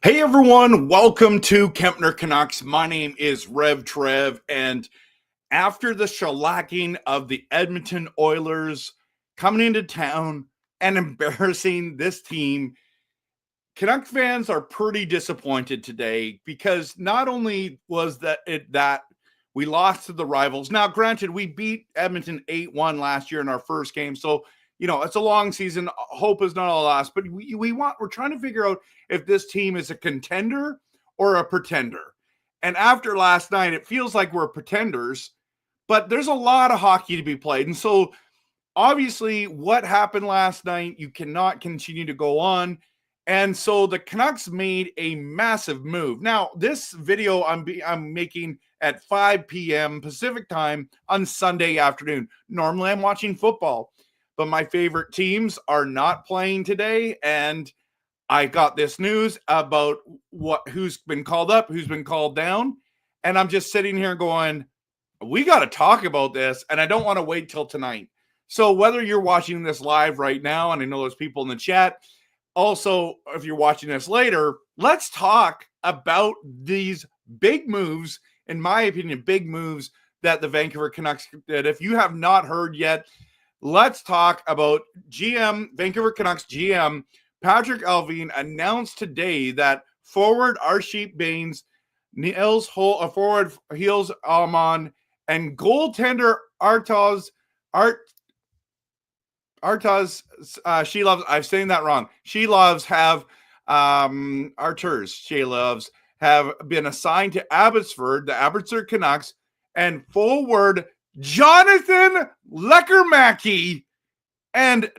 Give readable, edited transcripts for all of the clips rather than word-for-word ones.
Hey everyone, welcome to Kempner Canucks. My name is RevTrev, and after the shellacking of the Edmonton Oilers coming into town and embarrassing this team, Canucks fans are pretty disappointed today because not only was that we lost to the rivals. Now, granted, we beat Edmonton 8-1 last year in our first game, so it's a long season. Hope is not all lost, but we're trying to figure out if this team is a contender or a pretender. And after last night, it feels like we're pretenders, but there's a lot of hockey to be played. And so obviously what happened last night, you cannot continue to go on. And so the Canucks made a massive move. Now, this video I'm making at 5 p.m. Pacific time on Sunday afternoon. Normally I'm watching football, but my favorite teams are not playing today, and I got this news about who's been called up, who's been called down, and I'm just sitting here going, we got to talk about this, and I don't want to wait till tonight. So whether you're watching this live right now, and I know there's people in the chat, also, if you're watching this later, let's talk about these big moves, in my opinion, big moves that the Vancouver Canucks did. If you have not heard yet, let's talk about Vancouver Canucks GM Patrick Allvin announced today that forward Arshdeep Bains, forward Heels Alman, and goaltender Arturs Sheloves, I'm saying that wrong. Sheloves have been assigned to Abbotsford, the Abbotsford Canucks, and forward Jonathan Lekkermäki and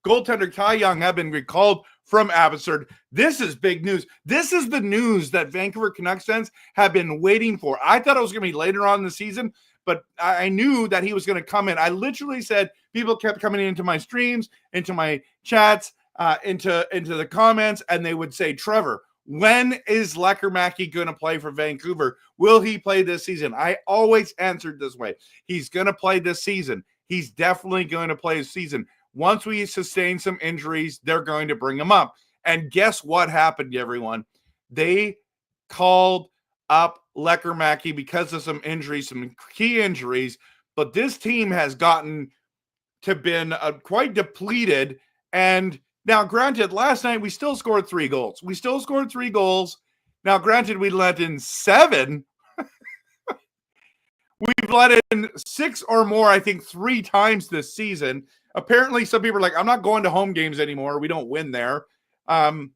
goaltender Ty Young have been recalled from Abbotsford. This is big news. This is the news that Vancouver Canucks fans have been waiting for. I thought it was going to be later on in the season, but I knew that he was going to come in. I literally said, people kept coming into my streams, into my chats, into the comments, and they would say, Trevor, when is Lekkermäki going to play for Vancouver? Will he play this season? I always answered this way. He's going to play this season. He's definitely going to play this season. Once we sustain some injuries, they're going to bring him up. And guess what happened, everyone? They called up Lekkermäki because of some injuries, some key injuries. But this team has gotten to been quite depleted. And now, granted, last night we still scored 3 goals. Now, granted, we let in 7. We've let in 6 or more, I think, 3 times this season. Apparently, some people are like, I'm not going to home games anymore. We don't win there. I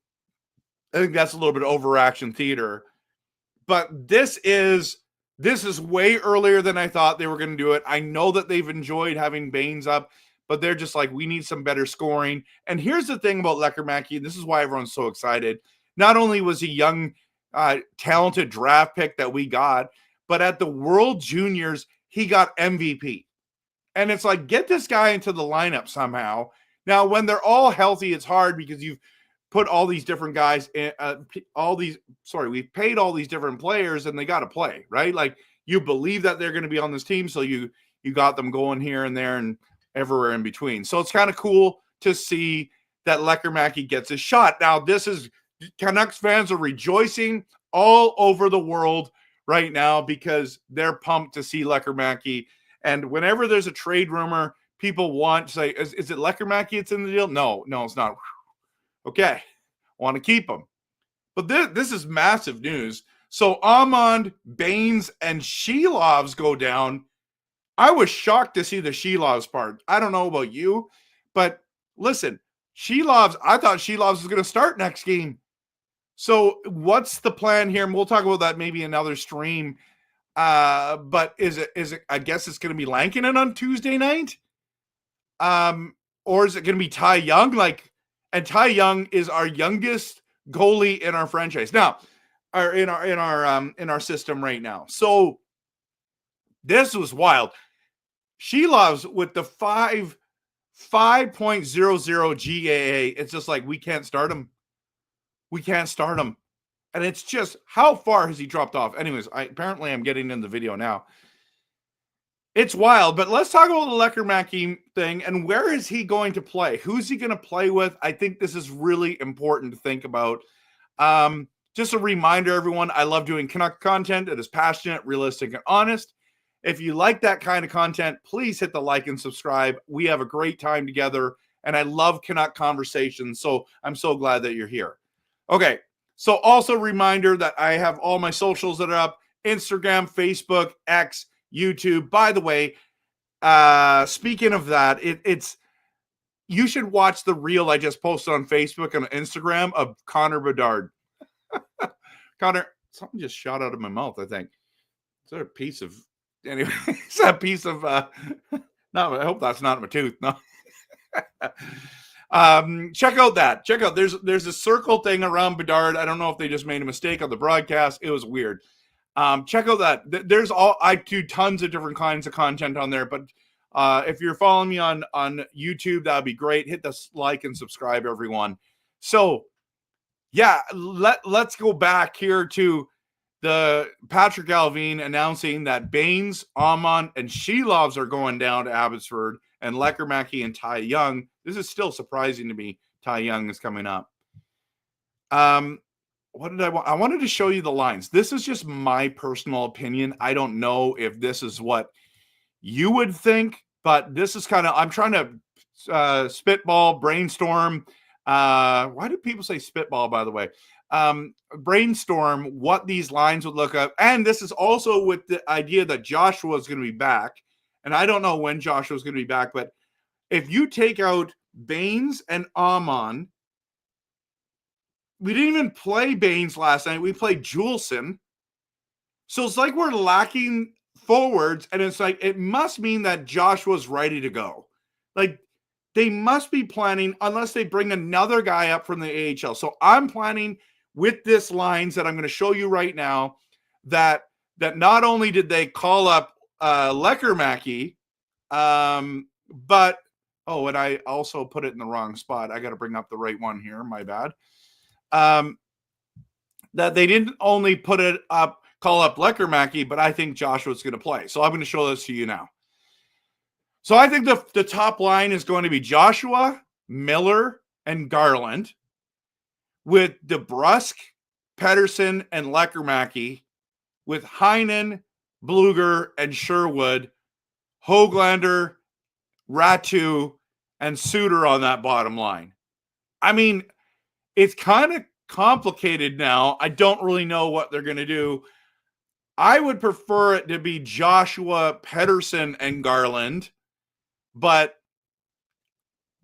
think that's a little bit of overaction theater. But this is way earlier than I thought they were going to do it. I know that they've enjoyed having Bains up, but they're just like, we need some better scoring. And here's the thing about Lekkermäki, and this is why everyone's so excited. Not only was he young, talented draft pick that we got, but at the World Juniors, he got MVP. And it's like, get this guy into the lineup somehow. Now, when they're all healthy, it's hard because you've put all these different guys in, we've paid all these different players and they got to play, right? Like, you believe that they're going to be on this team, so you got them going here and there and everywhere in between. So it's kind of cool to see that Lekkermäki gets a shot. Now, this is Canucks fans are rejoicing all over the world right now because they're pumped to see Lekkermäki. And whenever there's a trade rumor, people want to say, is it Lekkermäki that's in the deal? No, it's not. Okay. want to keep him. But this is massive news. So Amand, Baines, and Shelovs go down. I was shocked to see the Shelovs part. I don't know about you, but listen, Shelovs, I thought Shelovs was going to start next game. So what's the plan here? And we'll talk about that maybe another stream. But is it, I guess it's going to be Lankinen on Tuesday night? Or is it going to be Ty Young? And Ty Young is our youngest goalie in our franchise now, or in our system right now. So this was wild. Shelovs with the 5.00 GAA. It's just like, we can't start him. We can't start him. And it's just, how far has he dropped off? Anyways, apparently I'm getting in the video now. It's wild, but let's talk about the Lekkermäki thing and where is he going to play? Who's he going to play with? I think this is really important to think about. Just a reminder, everyone, I love doing Canuck content. It is passionate, realistic, and honest. If you like that kind of content, please hit the like and subscribe. We have a great time together, and I love Canuck conversations, so I'm so glad that you're here. Okay, so also reminder that I have all my socials that are up: Instagram, Facebook, X, YouTube. By the way, speaking of that, it's you should watch the reel I just posted on Facebook and Instagram of Connor Bedard. Connor, something just shot out of my mouth, I think. Is that a piece of, anyway, it's a piece of, no, I hope that's not my tooth. No. Check out that. Check out, there's a circle thing around Bedard. I don't know if they just made a mistake on the broadcast. It was weird. Check out that. I do tons of different kinds of content on there, but if you're following me on YouTube, that'd be great. Hit the like and subscribe, everyone. So yeah, let's go back here to the Patrick Allvin announcing that Baines, Amand, and Shelovs are going down to Abbotsford, and Lekkermäki and Ty Young. This is still surprising to me. Ty Young is coming up. What did I want? I wanted to show you the lines. This is just my personal opinion. I don't know if this is what you would think, but this is kind of, I'm trying to spitball, brainstorm. Why do people say spitball, by the way? Brainstorm what these lines would look up. And this is also with the idea that Joshua is going to be back. And I don't know when Joshua is going to be back, but if you take out Baines and Amand, we didn't even play Baines last night. We played Juleson. So it's like we're lacking forwards, and it's like, it must mean that Joshua's ready to go. Like, they must be planning, unless they bring another guy up from the AHL. So I'm planning with this lines that I'm going to show you right now, that not only did they call up Lekkermäki, but, oh, and I also put it in the wrong spot. I got to bring up the right one here. My bad. That they didn't only call up Lekkermäki, but I think Joshua's going to play. So I'm going to show this to you now. So I think the top line is going to be Joshua, Miller, and Garland, with DeBrusk, Pettersson, and Lekkermäki, with Heinen, Bluger, and Sherwood, Höglander, Ratu, and Suter on that bottom line. I mean, it's kind of complicated now. I don't really know what they're going to do. I would prefer it to be Joshua, Pettersson, and Garland, but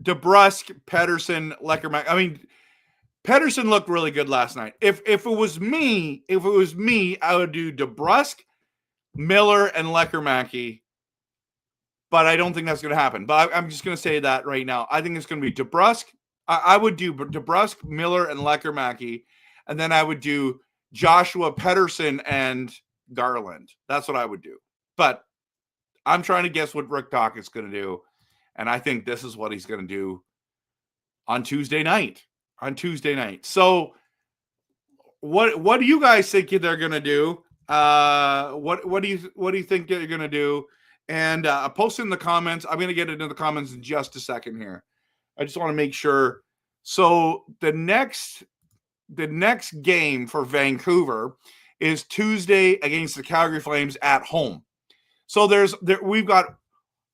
DeBrusk, Pettersson, Lekkermäki. I mean, Pettersson looked really good last night. If it was me, I would do DeBrusk, Miller, and Lekkermäki. But I don't think that's going to happen. But I'm just going to say that right now. I think it's going to be DeBrusk. I would do DeBrusk, Miller, and Lekkermäki, and then I would do Joshua, Pettersson, and Garland. That's what I would do. But I'm trying to guess what Rick Talk is going to do, and I think this is what he's going to do on Tuesday night. So what do you guys think they're going to do? What do you think they're going to do? And post in the comments. I'm going to get into the comments in just a second here. I just want to make sure. So the next game for Vancouver is Tuesday against the Calgary Flames at home. So we've got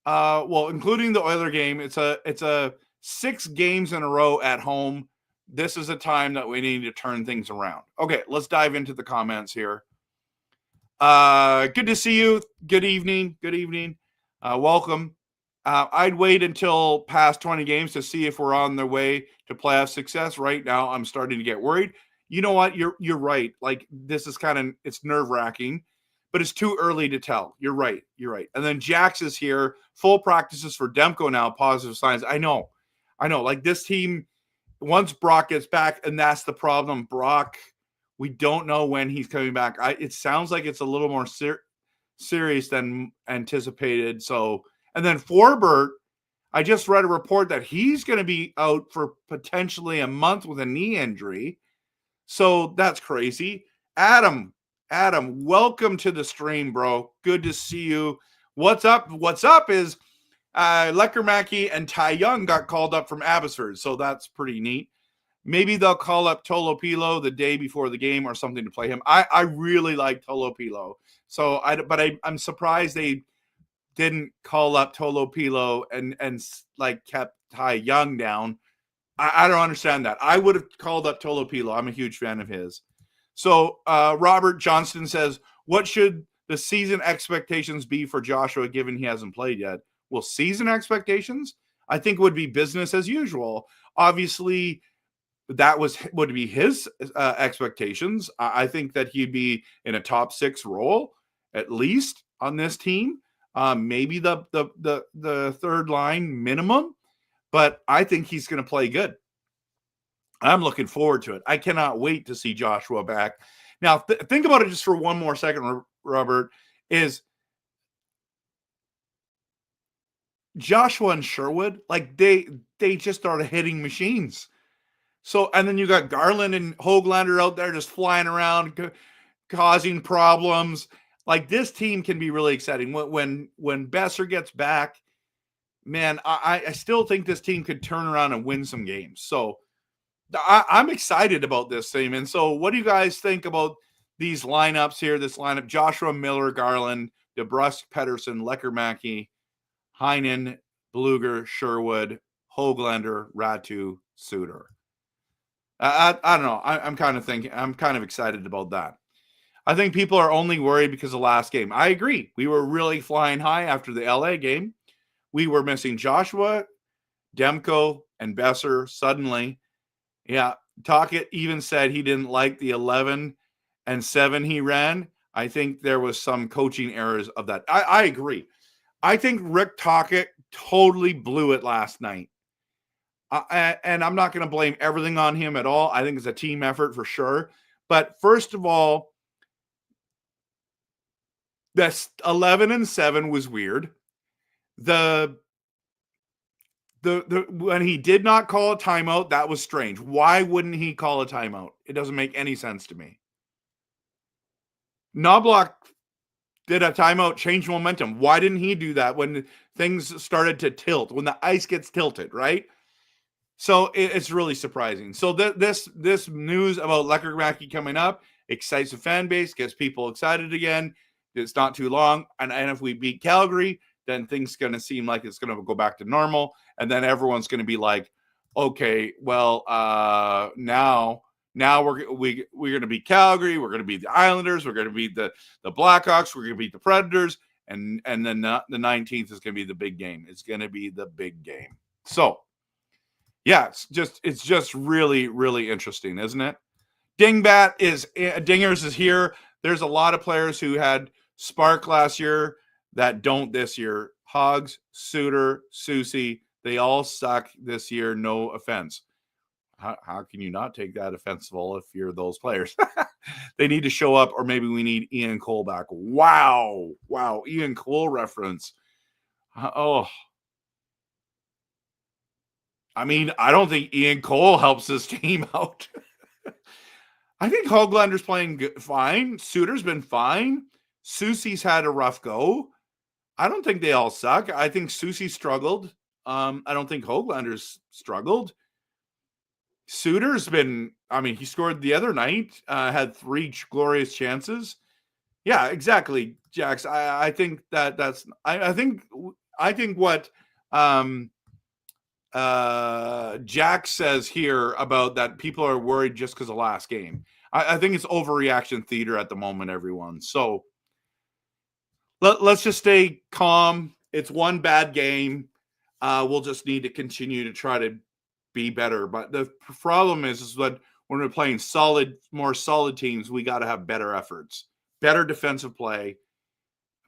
including the Oiler game, it's a 6 games in a row at home. this is a time that we need to turn things around. Okay, let's dive into the comments here. Good to see you. Good evening. Good evening. Welcome. I'd wait until past 20 games to see if we're on the way to playoff success. Right now, I'm starting to get worried. You know what? You're right. Like, this is it's nerve-wracking, but it's too early to tell. You're right. And then Jax is here. Full practices for Demko now. Positive signs. I know. Like, this team, once Brock gets back, and that's the problem. Brock, we don't know when he's coming back. It sounds like it's a little more serious than anticipated. So, and then Forbert, I just read a report that he's going to be out for potentially a month with a knee injury. So that's crazy. Adam, welcome to the stream, bro. Good to see you. What's up? What's up is Lekkermäki and Ty Young got called up from Abbotsford. So that's pretty neat. Maybe they'll call up Tolopilo the day before the game or something to play him. I really like Tolopilo. So I'm surprised they didn't call up Tolopilo and like kept Ty Young down. I don't understand that. I would have called up Tolopilo. I'm a huge fan of his. So Robert Johnston says, what should the season expectations be for Joshua given he hasn't played yet? Well, season expectations, I think, would be business as usual. Obviously, that would be his expectations. I think that he'd be in a top 6 role at least on this team. Maybe the third line minimum, but I think he's going to play good. I'm looking forward to it. I cannot wait to see Joshua back. Now, think about it just for one more second, Robert, is Joshua and Sherwood, like they just started hitting machines. So, and then you got Garland and Höglander out there just flying around, causing problems. Like, this team can be really exciting. When Besser gets back, man, I still think this team could turn around and win some games. So I'm excited about this team. And so what do you guys think about these lineups here? This lineup: Joshua, Miller, Garland, DeBrusk, Pettersson, Lekkermäki, Heinen, Bluger, Sherwood, Höglander, Ratu, Suter. I don't know. I'm kind of excited about that. I think people are only worried because of the last game. I agree. We were really flying high after the LA game. We were missing Joshua, Demko, and Besser suddenly. Yeah, Tocchet even said he didn't like the 11 and 7 he ran. I think there was some coaching errors of that. I agree. I think Rick Tocchet totally blew it last night. And I'm not going to blame everything on him at all. I think it's a team effort for sure. But first of all, this 11 and 7 was weird. The when he did not call a timeout, that was strange. Why wouldn't he call a timeout? It doesn't make any sense to me. Knobloch did a timeout, change momentum. Why didn't he do that when things started to tilt, when the ice gets tilted, right? So it's really surprising. So this news about Lekkermäki coming up excites the fan base, gets people excited again. It's not too long. And if we beat Calgary, then things going to seem like it's going to go back to normal. And then everyone's going to be like, okay, well, now we're going to beat Calgary. We're going to beat the Islanders. We're going to beat the Blackhawks. We're going to beat the Predators. And then the 19th is going to be the big game. It's going to be the big game. So, yeah, it's just really, really interesting, isn't it? Dingers is here. There's a lot of players who had spark last year that don't this year. Hogs, Suter, Susie, they all suck this year. No offense. How can you not take that offensive if you're those players? They need to show up, or maybe we need Ian Cole back. Wow. Ian Cole reference. Oh. I mean, I don't think Ian Cole helps this team out. I think Höglander's playing fine. Suter's been fine. Susie's had a rough go. I don't think they all suck. I think Susie struggled. I don't think Höglander's struggled. Suter's been, he scored the other night, had 3 glorious chances. Yeah, exactly, Jax. I think that's I think what Jack says here about that people are worried just because of last game. I think it's overreaction theater at the moment, everyone. So let's just stay calm. It's one bad game. We'll just need to continue to try to be better. But the problem is that when we're playing more solid teams, we got to have better efforts, better defensive play,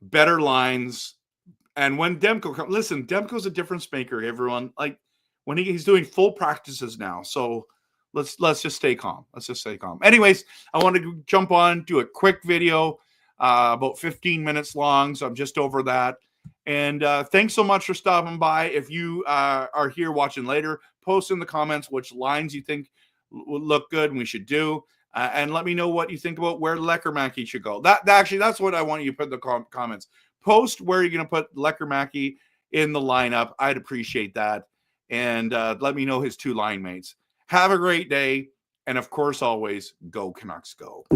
better lines. And when Demko comes, listen, Demko's a difference maker, everyone. Like when he's doing full practices now. So let's just stay calm. Let's just stay calm. Anyways, I want to jump on, do a quick video, about 15 minutes long. So I'm just over that. And thanks so much for stopping by. If you are here watching later, post in the comments which lines you think would look good and we should do. And let me know what you think about where Lekkermäki should go. That's what I want you to put in the comments. Post where you're going to put Lekkermäki in the lineup. I'd appreciate that. And let me know his two line mates. Have a great day. And of course, always, go Canucks, go.